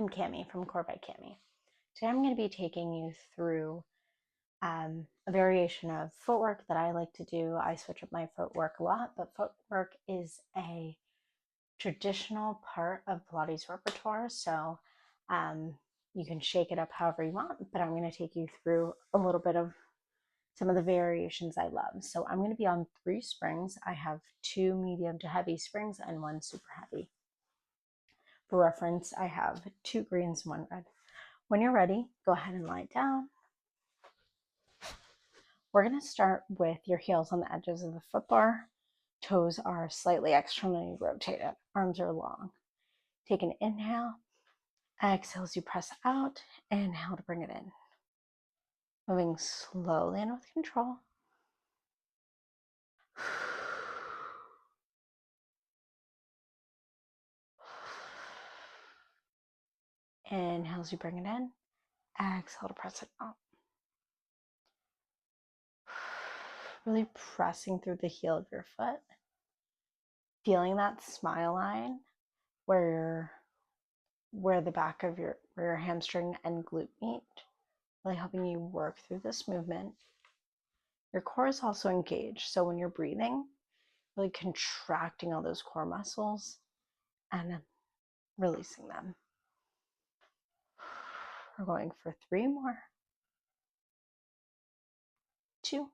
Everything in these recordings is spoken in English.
I'm Cami from Core by Cami. Today I'm going to be taking you through a variation of footwork that I like to do. I switch up my footwork a lot, but footwork is a traditional part of Pilates repertoire, so you can shake it up however you want, but I'm going to take you through a little bit of some of the variations I love. So I'm going to be on 3 springs. I have 2 medium to heavy springs and 1 super heavy. For reference, I have 2 greens and 1 red. When you're ready, go ahead and lie down. We're going to start with your heels on the edges of the foot bar. Toes are slightly externally rotated. Arms are long. Take an inhale. Exhale as you press out. Inhale to bring it in. Moving slowly and with control. Inhale as you bring it in. Exhale to press it out. Really pressing through the heel of your foot. Feeling that smile line where the back of your hamstring and glute meet. Really helping you work through this movement. Your core is also engaged. So when you're breathing, really contracting all those core muscles and releasing them. We're going for 3 more. 2.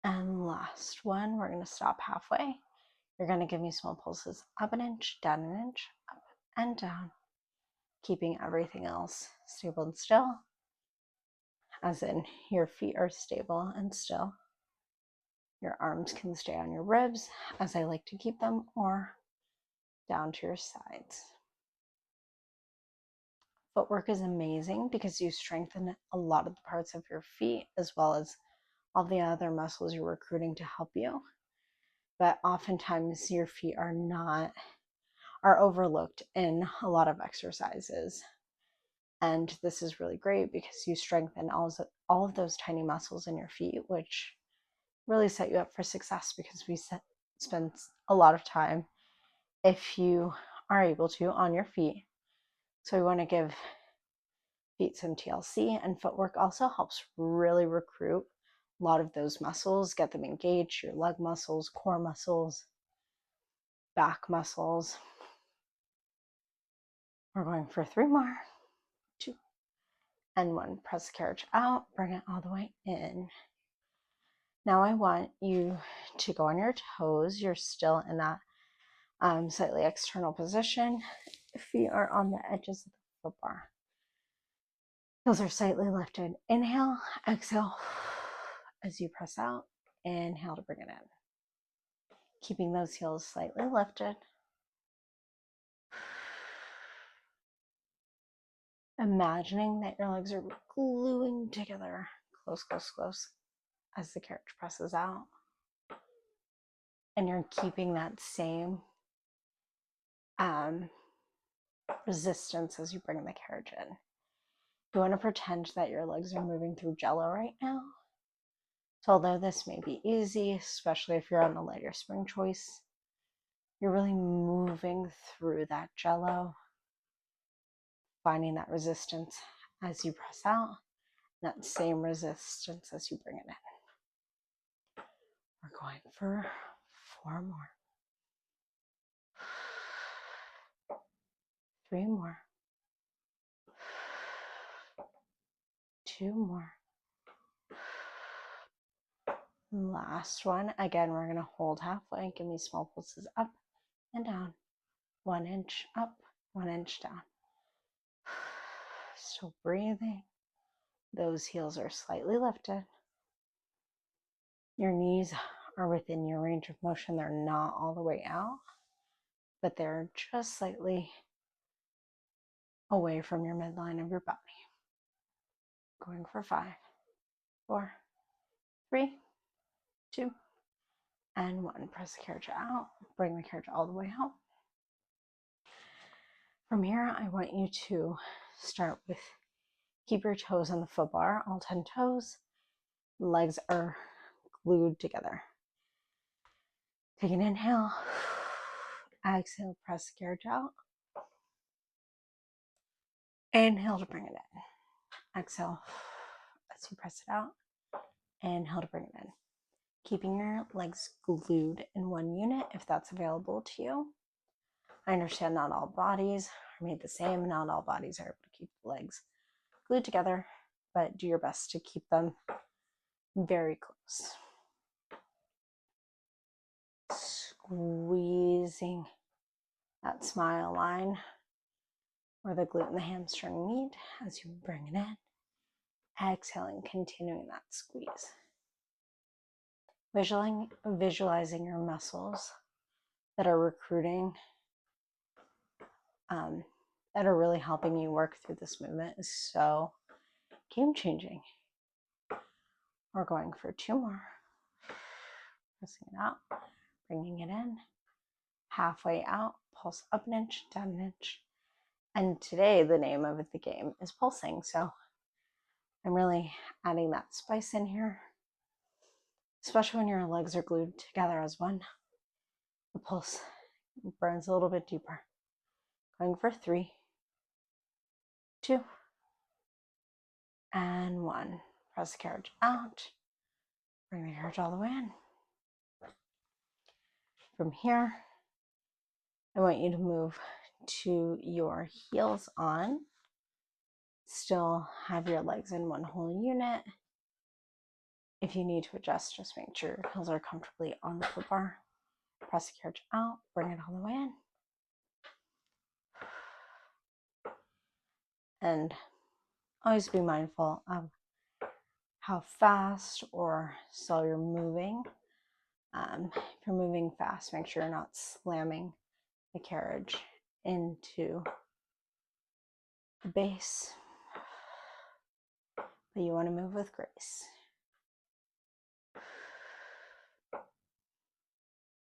And last one, we're going to stop halfway. You're going to give me small pulses up an inch, down an inch, up and down, keeping everything else stable and still, as in your feet are stable and still. Your arms can stay on your ribs, as I like to keep them, or down to your sides. Footwork is amazing because you strengthen a lot of the parts of your feet as well as all the other muscles you're recruiting to help you. But oftentimes your feet are overlooked in a lot of exercises. And this is really great because you strengthen all of those tiny muscles in your feet, which really set you up for success because we spend a lot of time, if you are able to, on your feet. So we want to give feet some TLC, and footwork also helps really recruit a lot of those muscles, get them engaged, your leg muscles, core muscles, back muscles. We're going for 3 more. 2 and 1. Press the carriage out, bring it all the way in. Now I want you to go on your toes. You're still in that slightly external position. Feet are on the edges of the foot bar. Heels are slightly lifted. Inhale, exhale as you press out. Inhale to bring it in. Keeping those heels slightly lifted. Imagining that your legs are gluing together. Close, close, close as the carriage presses out. And you're keeping that same resistance as you bring the carriage in. You want to pretend that your legs are moving through jello right now. So although this may be easy, especially if you're on the lighter spring choice, you're really moving through that jello, finding that resistance as you press out, that same resistance as you bring it in. We're going for 4 more. 3 more. 2 more. Last one. Again, we're going to hold halfway. Give me small pulses up and down. 1 inch up, 1 inch down. Still breathing. Those heels are slightly lifted. Your knees are within your range of motion. They're not all the way out, but they're just slightly away from your midline of your body. Going for 5, 4, 3, 2, and 1. Press the carriage out. Bring the carriage all the way out. From here, I want you to start with keep your toes on the foot bar, all 10 toes. Legs are glued together. Take an inhale. Exhale, press the carriage out. Inhale to bring it in. Exhale as you press it out. Inhale to bring it in. Keeping your legs glued in one unit if that's available to you. I understand not all bodies are made the same. Not all bodies are able to keep the legs glued together, but do your best to keep them very close. Squeezing that smile line where the glute and the hamstring meet as you bring it in. Exhaling, continuing that squeeze. Visualizing your muscles that are recruiting, that are really helping you work through this movement is so game-changing. We're going for 2 more. Pressing it out, bringing it in, halfway out, pulse up an inch, down an inch. And today the name of the game is pulsing, so I'm really adding that spice in here, especially when your legs are glued together as one. The pulse burns a little bit deeper. Going for 3, 2, and 1. Press the carriage out. Bring the carriage all the way in. From here, I want you to move to your heels on. Still have your legs in one whole unit. If you need to adjust, just make sure your heels are comfortably on the foot bar. Press the carriage out, bring it all the way in. And always be mindful of how fast or slow you're moving. If you're moving fast, make sure you're not slamming the carriage into the base, but you want to move with grace.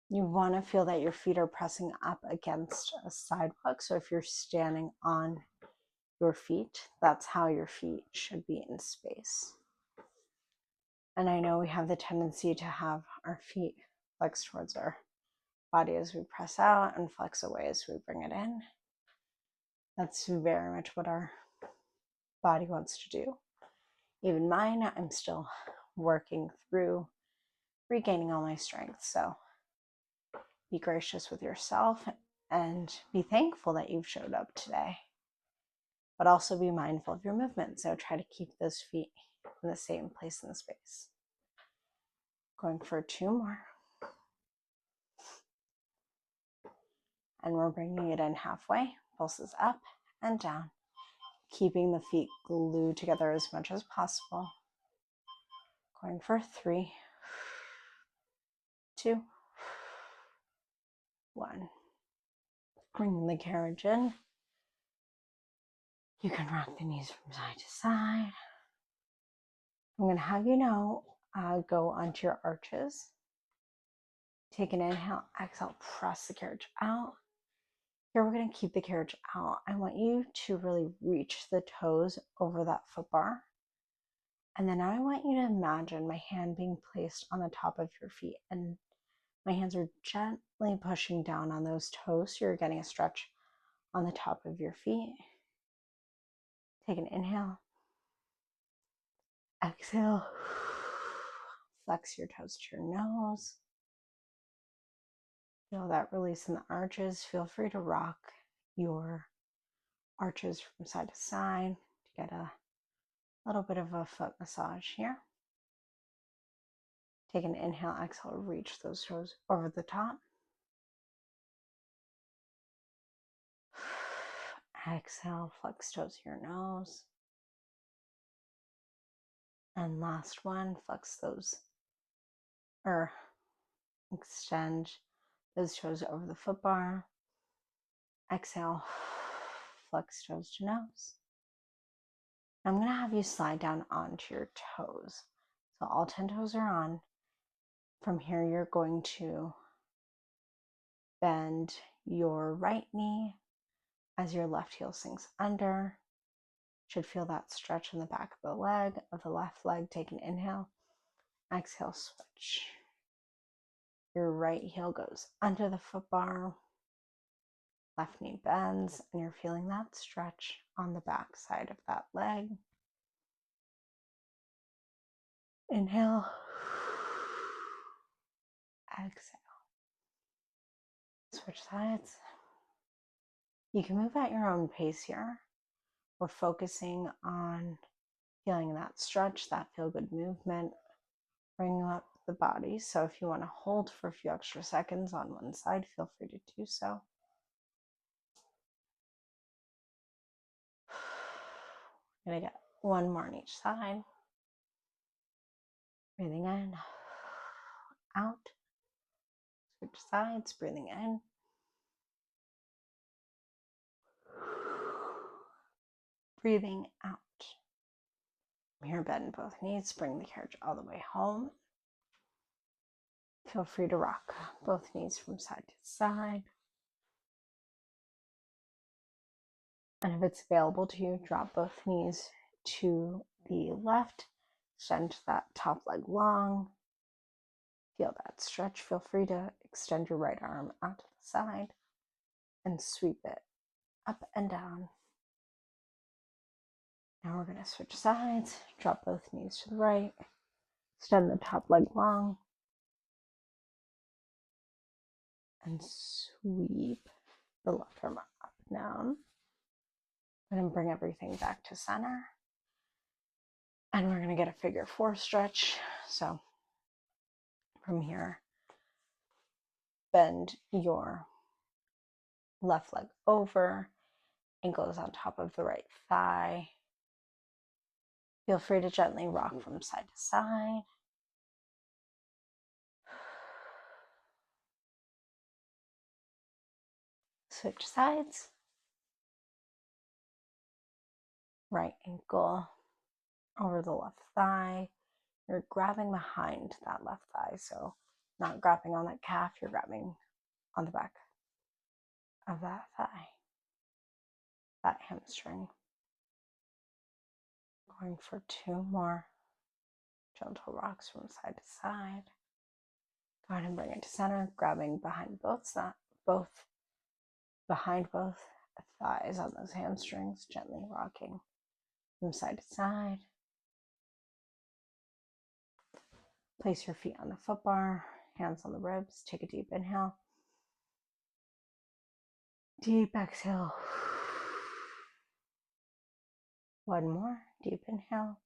You want to feel that your feet are pressing up against a sidewalk. So if you're standing on your feet, that's how your feet should be in space. And I know we have the tendency to have our feet flex towards our body as we press out and flex away as we bring it in. That's very much what our body wants to do. Even mine, I'm still working through regaining all my strength. So be gracious with yourself and be thankful that you've showed up today. But also be mindful of your movement. So try to keep those feet in the same place in the space. Going for 2 more. And we're bringing it in halfway. Pulses up and down. Keeping the feet glued together as much as possible. Going for 3, 2, 1. Bringing the carriage in. You can rock the knees from side to side. I'm going to have you now go onto your arches. Take an inhale, exhale, press the carriage out. Here we're going to keep the carriage out. I want you to really reach the toes over that foot bar. And then I want you to imagine my hand being placed on the top of your feet. And my hands are gently pushing down on those toes. So you're getting a stretch on the top of your feet. Take an inhale. Exhale. Flex your toes to your nose. Feel that release in the arches. Feel free to rock your arches from side to side to get a little bit of a foot massage here. Take an inhale, exhale, reach those toes over the top. Exhale, flex toes to your nose. And last one, flex those, or extend those toes over the foot bar. Exhale, flex toes to nose. I'm going to have you slide down onto your toes. So all 10 toes are on. From here, you're going to bend your right knee as your left heel sinks under. Should feel that stretch in the back of the leg, of the left leg. Take an inhale. Exhale, switch. Your right heel goes under the foot bar. Left knee bends, and you're feeling that stretch on the back side of that leg. Inhale. Exhale. Switch sides. You can move at your own pace here. We're focusing on feeling that stretch, that feel-good movement, bringing up the body. So if you want to hold for a few extra seconds on one side, feel free to do so. I'm going to get one more on each side. Breathing in, out. Switch sides, breathing in. Breathing out. From here, bend both knees, bring the carriage all the way home. Feel free to rock both knees from side to side. And if it's available to you, drop both knees to the left. Extend that top leg long. Feel that stretch. Feel free to extend your right arm out to the side and sweep it up and down. Now we're going to switch sides. Drop both knees to the right. Extend the top leg long. And sweep the left arm up and down. And then bring everything back to center. And we're going to get a figure four stretch. So from here, bend your left leg over, ankle is on top of the right thigh. Feel free to gently rock from side to side. Switch sides. Right ankle over the left thigh. You're grabbing behind that left thigh, so not grabbing on that calf, you're grabbing on the back of that thigh, that hamstring. Going for two more gentle rocks from side to side. Go ahead and bring it to center, grabbing behind behind both thighs on those hamstrings, gently rocking from side to side. Place your feet on the foot bar, hands on the ribs. Take a deep inhale. Deep exhale. One more. Deep inhale.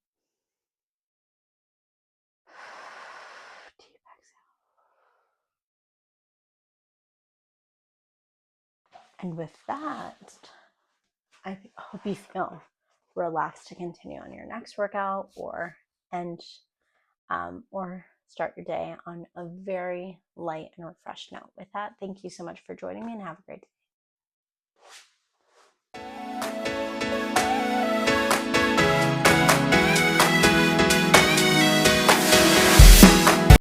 Deep exhale. And with that, I hope you feel relaxed to continue on your next workout or start your day on a very light and refreshed note. With that, thank you so much for joining me and have a great day.